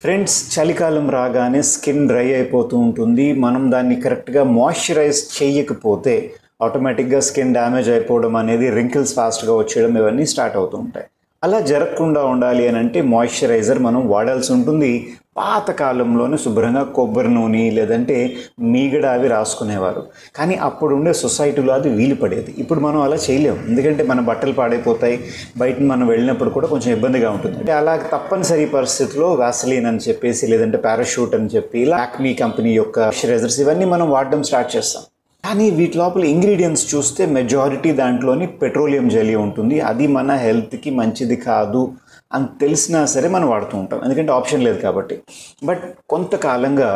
Friends, చలికాలం రాగానే skin dry అయిపోతూ ఉంటుంది. మనం దాన్ని కరెక్ట్గా మాయిశ్చరైజ్ చేయకపోతే ఆటోమేటిక్గా స్కిన్ డ్యామేజ్ అయిపోవడం అనేది, రింకిల్స్ ఫాస్ట్గా వచ్చేయడం ఇవన్నీ స్టార్ట్ అవుతూ ఉంటాయి. అలా జరగకుండా ఉండాలి అని అంటే మాయిశ్చరైజర్ మనం వాడాల్సి ఉంటుంది. పాత కాలంలోనే శుభ్రంగా కొబ్బరి నూనె లేదంటే మీగడ అవి రాసుకునేవారు. కానీ అప్పుడుండే సొసైటీలో అది వీలు పడేది. ఇప్పుడు మనం అలా చేయలేము, ఎందుకంటే మన బట్టలు పాడైపోతాయి. బయట మనం వెళ్ళినప్పుడు కూడా కొంచెం ఇబ్బందిగా ఉంటుంది. అంటే అలా తప్పనిసరి పరిస్థితిలో వాసలీన్ అని చెప్పేసి లేదంటే పారాషూట్ అని చెప్పి ఇలా లాక్మీ కంపెనీ యొక్క మాయిశ్చరైజర్స్ ఇవన్నీ మనం వాడడం స్టార్ట్ చేస్తాం. కానీ వీటి లోపల ఇంగ్రీడియంట్స్ చూస్తే మెజారిటీ దాంట్లోని పెట్రోలియం జెల్లీ ఉంటుంది. అది మన హెల్త్కి మంచిది కాదు అని తెలిసినా సరే మనం వాడుతూ ఉంటాం, ఎందుకంటే ఆప్షన్ లేదు కాబట్టి. బట్ కొంతకాలంగా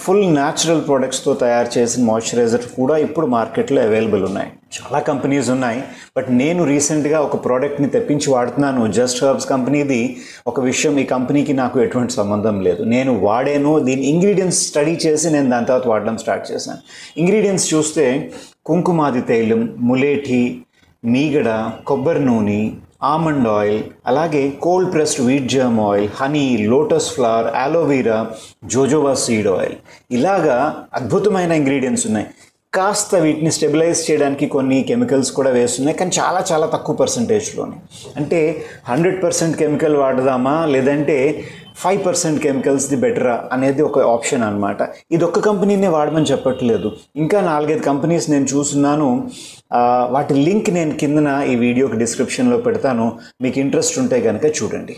ఫుల్ న్యాచురల్ ప్రొడక్ట్స్తో తయారు చేసిన మాయిశ్చరైజర్ కూడా ఇప్పుడు మార్కెట్లో అవైలబుల్ ఉన్నాయి. చాలా కంపెనీస్ ఉన్నాయి. బట్ నేను రీసెంట్గా ఒక ప్రోడక్ట్ని తెప్పించి వాడుతున్నాను. జస్ట్ హెర్బ్స్ కంపెనీది. ఒక విషయం, ఈ కంపెనీకి నాకు ఎటువంటి సంబంధం లేదు. నేను వాడాను, దీని ఇంగ్రీడియంట్స్ స్టడీ చేసి నేను దాని తర్వాత వాడడం స్టార్ట్ చేశాను. ఇంగ్రీడియంట్స్ చూస్తే కుంకుమాది తైలం, ములేఠి, మీగడ, కొబ్బరి నూనె, ఆమండ్ ఆయిల్, అలాగే cold pressed wheat germ oil, honey, lotus flower, aloe vera, jojoba seed oil, ఇలాగా అద్భుతమైన ఇంగ్రీడియంట్స్ ఉన్నాయి. కాస్త వీటిని స్టెబిలైజ్ చేయడానికి కొన్ని కెమికల్స్ కూడా వేస్తున్నాయి, కానీ చాలా చాలా తక్కువ పర్సంటేజ్లోనే. అంటే 100% కెమికల్ వాడదామా లేదంటే 5% కెమికల్స్ది బెటరా అనేది ఒక ఆప్షన్ అనమాట. ఇది ఒక్క కంపెనీనే వాడమని చెప్పట్లేదు, ఇంకా 4-5 కంపెనీస్ నేను చూస్తున్నాను. వాటి లింక్ నేను కిందన ఈ వీడియోకి డిస్క్రిప్షన్లో పెడతాను. మీకు ఇంట్రెస్ట్ ఉంటే కనుక చూడండి.